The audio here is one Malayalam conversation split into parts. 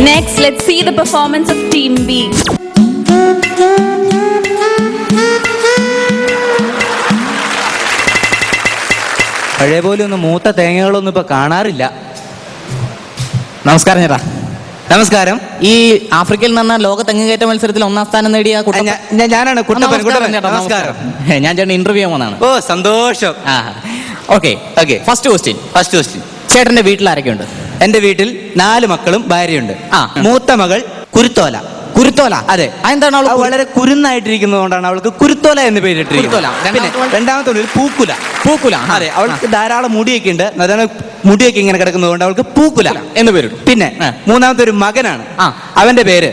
Next, let's see the performance of Team B. പഴയ പോലെ ഒന്നും മൂത്ത തേങ്ങകളൊന്നും ഇപ്പൊ കാണാറില്ല. നമസ്കാരം ചേട്ടാ. നമസ്കാരം. ഈ ആഫ്രിക്കയിൽ നിന്ന് ലോക തെങ്ങുകയറ്റ മത്സരത്തിൽ 1-ാം സ്ഥാനം നേടിയ ഞാനാണ് കുട്ടപ്പൻ. നമസ്കാരം. ഞാൻ ചേട്ടൻ ഇന്റർവ്യൂ ചെയ്യാൻ വന്നതാണ്. ഓ സന്തോഷം. ഓക്കെ. First question. ചേട്ടന്റെ വീട്ടിൽ ആരൊക്കെയുണ്ട്? എന്റെ വീട്ടിൽ 4 മക്കളും ഭാര്യയുണ്ട്. മൂത്ത മകൾ കുരുത്തോല. അതെ. എന്താണ് അവൾ വളരെ കുരുന്നായിട്ടിരിക്കുന്നതുകൊണ്ടാണ് അവൾക്ക് കുരുത്തോല എന്ന് പേരിട്ടിരിക്കുന്നത്. രണ്ടാമത്തെ പൂക്കുല. അതെ, അവൾക്ക് ധാരാളം മുടിയൊക്കെ ഉണ്ട്. അതാണ് മുടിയൊക്കെ ഇങ്ങനെ കിടക്കുന്നതുകൊണ്ട് അവൾക്ക് പൂക്കുല എന്ന് പേരിട്ടു. പിന്നെ മൂന്നാമത്തെ ഒരു മകനാണ്. അവന്റെ പേര്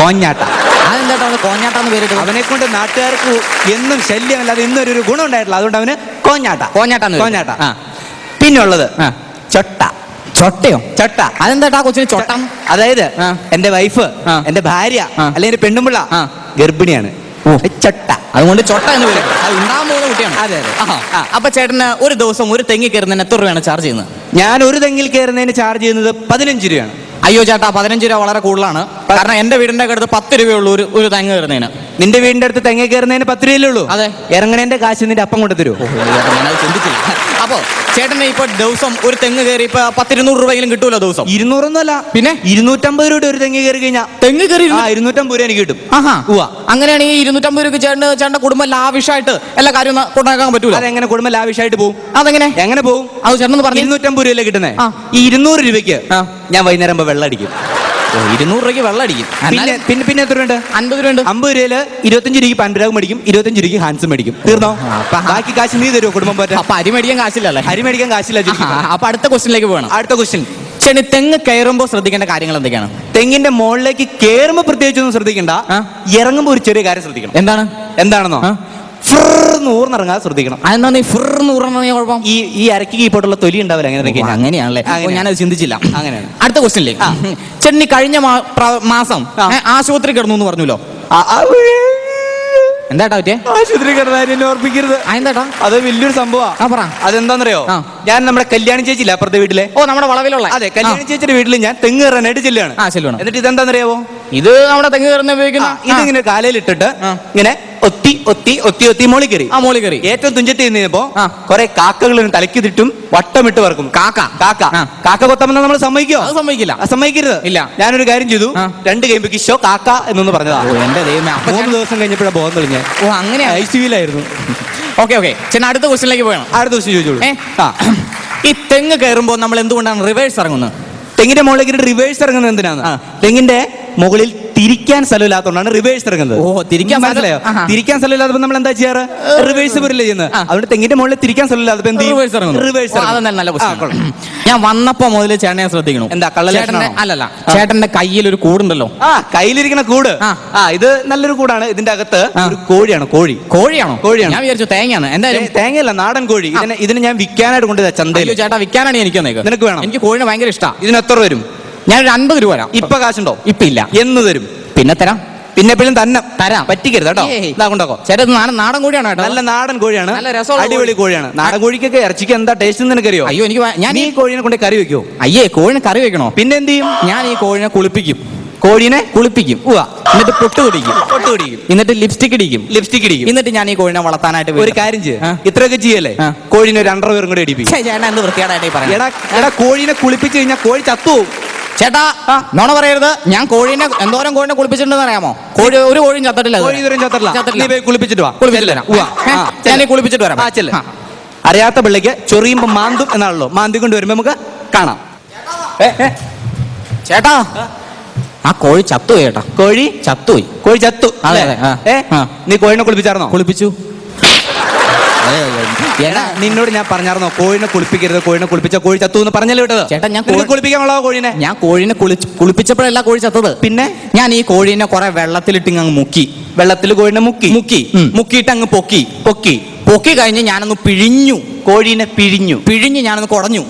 കോഞ്ഞാട്ട. കോഞ്ഞാട്ടാന്ന് പേരിട്ടു. അവനെ കൊണ്ട് നാട്ടുകാർക്ക് എന്നും ശല്യമല്ലാതെ ഇന്നൊരു ഗുണം ഉണ്ടായിട്ടില്ല. അതുകൊണ്ട് അവന് കോഞ്ഞാട്ട. പിന്നുള്ളത് ചൊട്ടയോ? ചൊട്ട. അതെന്താ കൊച്ചിന് ചൊട്ടം? അതായത് എന്റെ വൈഫ്, എന്റെ ഭാര്യ അല്ലെങ്കിൽ പെണ്ണുമ്പിള്ള ഗർഭിണിയാണ്. ചൊട്ട. അതുകൊണ്ട് ചൊട്ട എന്ന് പേര്. അത് ഉണ്ടാകാൻ പോകുന്ന കുട്ടിയാണ്. അതെ. അപ്പൊ ചേട്ടന് ഒരു ദിവസം ഒരു തെങ്ങി കയറുന്നതിന് എത്ര രൂപയാണ് ചാർജ് ചെയ്യുന്നത്? ഞാൻ ഒരു തെങ്ങിൽ കയറുന്നതിന് ചാർജ് ചെയ്യുന്നത് 15 രൂപയാണ്. അയ്യോ ചേട്ടാ, 15 രൂപ വളരെ കൂടുതലാണ്. കാരണം എന്റെ വീടിന്റെ അടുത്ത് 10 രൂപയുള്ളൂ ഒരു തെങ്ങ് കയറുന്നതിന്. നിന്റെ വീടിന്റെ അടുത്ത് തെങ്ങ കയറുന്നതിന് 10 രൂപയല്ലേ ഉള്ളൂ? അതെ. ഇറങ്ങണേന്റെ കാശ് നിന്റെ അപ്പം കൊണ്ട് തരുമോ? ഞാനത് ചിന്തിച്ചില്ല. അപ്പൊ ചേട്ടന് ഇപ്പൊ ദിവസം ഒരു തെങ്ങ് കയറി ഇപ്പൊ 100-200 രൂപയെങ്കിലും കിട്ടൂല ദിവസം? 200 അല്ല, പിന്നെ 250 രൂപ ഒരു തെങ്ങ് കയറി കഴിഞ്ഞാൽ 250 രൂപ എനിക്ക് കിട്ടും. അങ്ങനെയാണെങ്കിൽ 250 രൂപ ചേട്ടന്റെ കുടുംബം ലാവിഷായിട്ട് എല്ലാ കാര്യവും കൊണ്ടാക്കാൻ പറ്റൂല. അതെങ്ങനെ കുടുംബം ലാവിഷായിട്ട് പോകും? എങ്ങനെ പോകും? അത് ചേട്ടൻ പറഞ്ഞു. 250 രൂപയല്ലേ കിട്ടുന്നത്. ഈ 200 രൂപയ്ക്ക് ഞാൻ വൈകുന്നേരം വെള്ളം അടിക്കും. 200 രൂപയ്ക്ക് വെള്ളം അടിക്കും. പിന്നെ എത്ര രൂപ? 50 രൂപ. 50 രൂപയില് 25 രൂപയ്ക്ക് പാൻപരാഗ് മേടിക്കും, 25 രൂപയ്ക്ക് ഹാൻസ് മേടിക്കും. തീർന്നോ? ബാക്കി കാശ് നീ തരുമോ കുടുംബം പറ്റാ? അപ്പൊ അരി മേടിക്കാൻ കാശില്ലല്ലേ? അരി മേടിക്കാൻ കാശില്ല. അപ്പൊ അടുത്ത ക്വസ്റ്റ്യനിലേക്ക് പോകണം. അടുത്ത ക്വസ്റ്റ്യൻ. ചേട്ടൻ തെങ്ങ് കയറുമ്പോ ശ്രദ്ധിക്കേണ്ട കാര്യങ്ങൾ എന്തൊക്കെയാണ്? തെങ്ങിന്റെ മുകളിലേക്ക് കയറുമ്പോ പ്രത്യേകിച്ചൊന്നും ശ്രദ്ധിക്കണ്ട. ഇറങ്ങുമ്പോ ഒരു ചെറിയ കാര്യം ശ്രദ്ധിക്കണം. എന്താണെന്നോ? ഊർന്നിറങ്ങാതെ ശ്രദ്ധിക്കണം. അതെന്താ കുഴപ്പം? ഈ അരക്ക് കീപ്പോട്ടുള്ള തൊലി ഉണ്ടാവില്ല. അങ്ങനെയാണല്ലേ? ഞാനത് ചിന്തിച്ചില്ല. അങ്ങനെയാണ്. അടുത്ത ക്വസ്റ്റ്യനിലേക്ക്. ചേട്ടൻ കഴിഞ്ഞ മാസം ആശുപത്രി കിടന്നു എന്ന് പറഞ്ഞല്ലോ. എന്താട്ടാ പറ്റിയ? ആശുപത്രി കിടന്നാലും ഓർപ്പിക്കരുത്. എന്താട്ടാ? അത് വലിയൊരു സംഭവം. അതെന്താന്നറിയോ? ഞാൻ നമ്മുടെ കല്യാണി ചേച്ചിയില്ല അപ്പുറത്തെ വീട്ടിലെ. നമ്മുടെ വളവിലുള്ള. അതെ, കല്യാണി ചേച്ചിയുടെ വീട്ടിൽ ഞാൻ തെങ്ങ് കയറാനായിട്ട് ചെല്ലുകയാണ്. എന്നിട്ട് ഇതെന്താന്നറിയാവോ? ഇത് നമ്മുടെ തെങ്ങ് കയറുന്ന ഉപയോഗിക്കുന്ന ഇതിങ്ങനെ കാലയിലിട്ടിട്ട് ഇങ്ങനെ ഒത്തി മോളി കയറി. ഏറ്റവും തുഞ്ചത്തി നിന്നപ്പോ കുറെ കാക്കകൾ തലയ്ക്ക് തിട്ടും വട്ടമിട്ട് പറക്കും. കാക്ക കൊത്തമെന്ന് നമ്മൾ സമ്മതിക്കരുത്. ഇല്ല. ഞാനൊരു കാര്യം ചെയ്തു. 2 കൈമ്പക്ക് ഷോ കാക്ക എന്നൊന്ന് പറഞ്ഞതാ. 3 ദിവസം കഴിഞ്ഞപ്പോഴാണ് ബോധം തെളിഞ്ഞ. അങ്ങനെ ICUലായിരുന്നു. ഓക്കെ. ചേട്ടൻ അടുത്ത ക്വസ്റ്റ്യനിലേക്ക് പോകണം. അടുത്ത ക്വസ്റ്റ്യൻ ചോദിച്ചോളൂ. ഈ തെങ്ങ് കയറുമ്പോൾ നമ്മൾ എന്തുകൊണ്ടാണ് റിവേഴ്സ് ഇറങ്ങുന്നത്? തെങ്ങിന്റെ മുകളിലേക്ക് റിവേഴ്സ് ഇറങ്ങുന്നത് എന്തിനാണ്? തെങ്ങിന്റെ മുകളിൽ തിരിക്കാൻ സ്ഥലമില്ലാത്തതുകൊണ്ടാണ് റിവേഴ്സ് ഇറങ്ങുന്നത്. തിരിക്കാൻ മനസ്സിലായോ? തിരിക്കാൻ സ്ഥലമില്ലാത്തപ്പോൾ നമ്മൾ എന്താ ചെയ്യാറ്? റിവേഴ്സ് വരില്ലേ ചെയ്യുന്നത്. അതുകൊണ്ട് തെങ്ങിന്റെ മുകളിൽ തിരിക്കാൻ സ്ഥലമില്ലാത്തപ്പോൾ എന്ത് ചെയ്യും? റിവേഴ്സ്. ഞാൻ വന്നപ്പോ മുതൽ ചേട്ടനെ ശ്രദ്ധിക്കണം. എന്താ കള്ളലക്ഷണം? അല്ലല്ല, ചേട്ടന്റെ കയ്യിൽ ഒരു കൂടുണ്ടല്ലോ. കയ്യിലിരിക്കുന്ന കൂട്. ഇത് നല്ലൊരു കൂടാണ്. ഇതിന്റെ അകത്ത് ഒരു കോഴിയാണ്. കോഴിയാണോ? ഞാൻ വിചാരിച്ചു തേങ്ങയാണ്. എന്തായാലും തേങ്ങയല്ല, നാടൻ കോഴി. ഇതിന് ഞാൻ വിൽക്കാനായിട്ട് കൊണ്ടുവന്ന ചന്തയിൽ. ചേട്ടാ വിൽക്കാനാണ് എനിക്ക്. നിനക്ക് വേണം? എനിക്ക് കോഴിനെ ഭയങ്കര ഇഷ്ടമാണ്. ഇതിന് എത്ര വരും? ഞാനൊരു 50 രൂപ തരാം. ഇപ്പൊ കാശുണ്ടോ? ഇപ്പൊ ഇല്ല. എന്ന് തരും? പിന്നെ തരാം. പിന്നെ എപ്പോഴും തരാം. പറ്റിക്കരുത് കേട്ടോ. ഇതാകൊണ്ടോ ചേട്ടാ, നാടൻ കോഴിയാണ് കേട്ടോ. നല്ല നാടൻ കോഴിയാണ്. നല്ല രസമുള്ള അടിപൊളി കോഴിയാണ്. നാടൻ കോഴിക്കൊക്കെ ഇറച്ചിക്ക് എന്താ ടേസ്റ്റ് നിനക്കറിയോ? അയ്യോ, ഞാൻ ഈ കോഴിനെ കൊണ്ട് കറി വെക്കോ? അയ്യേ, കോഴിനെ കറി വെക്കണോ? പിന്നെ എന്ത് ചെയ്യും? ഞാൻ ഈ കോഴിനെ കുളിപ്പിക്കും. എന്നിട്ട് പൊട്ട് പിടിക്കും. എന്നിട്ട് ലിപ്സ്റ്റിക് ഇടിക്കും. എന്നിട്ട് ഞാൻ ഈ കോഴിനെ വളർത്താനായിട്ട് ഒരു കാര്യം ചെയ്യും. ഇത്രയൊക്കെ ചെയ്യല്ലേ? കോഴിനെ ഒരു അണ്ടർവെയറും കൂടെ ഇടിപ്പിക്കും. ചേട്ടാ എന്ത് വൃത്തിയായിട്ടായി പറയാം. കോഴിനെ കുളിപ്പിച്ചു കഴിഞ്ഞാൽ കോഴി ചത്തുപോകും. ചേട്ടാ നോണ പറയരുത്. ഞാൻ കോഴിനെ എന്തോരം കോഴിനെ കുളിപ്പിച്ചിട്ടുണ്ടെന്ന് അറിയാമോ? ഒരു കോഴിയും ചത്തിട്ടില്ല. കുളിപ്പിച്ചിട്ട് കുളിപ്പിച്ചിട്ട് വരാം. അറിയാത്ത പിള്ളേക്ക് ചൊറിയുമ്പോ മാന്തും എന്നാണല്ലോ. മാന്തി കൊണ്ട് വരുമ്പോ നമുക്ക് കാണാം. ചേട്ടാ, ആ കോഴി ചത്തുപോയി. ചേട്ടാ, കോഴി ചത്തു. നീ കോഴിനെ കുളിപ്പിച്ചായിരുന്നോ? കുളിപ്പിച്ചു. നിന്നോട് ഞാൻ പറഞ്ഞായിരുന്നോ കോഴിനെ കുളിപ്പിക്കരുത്? കോഴിനെ കുളിപ്പിച്ച കോഴി ചത്തു എന്ന് പറഞ്ഞല്ലേ വിട്ടത്? ചേട്ടാ, ഞാൻ കുളിപ്പിക്കാനുള്ള കോഴിനെ ഞാൻ കോഴിനെ കുളിപ്പിച്ചപ്പോഴല്ല കോഴി ചത്തത്. പിന്നെ ഞാൻ ഈ കോഴീനെ കുറെ വെള്ളത്തിലിട്ട് അങ്ങ് മുക്കി. വെള്ളത്തിൽ കോഴിനെ മുക്കിയിട്ട് അങ്ങ് പൊക്കി കഴിഞ്ഞ് ഞാനൊന്ന് പിഴിഞ്ഞു. കോഴീനെ പിഴിഞ്ഞ് ഞാനൊന്ന് കുടഞ്ഞു.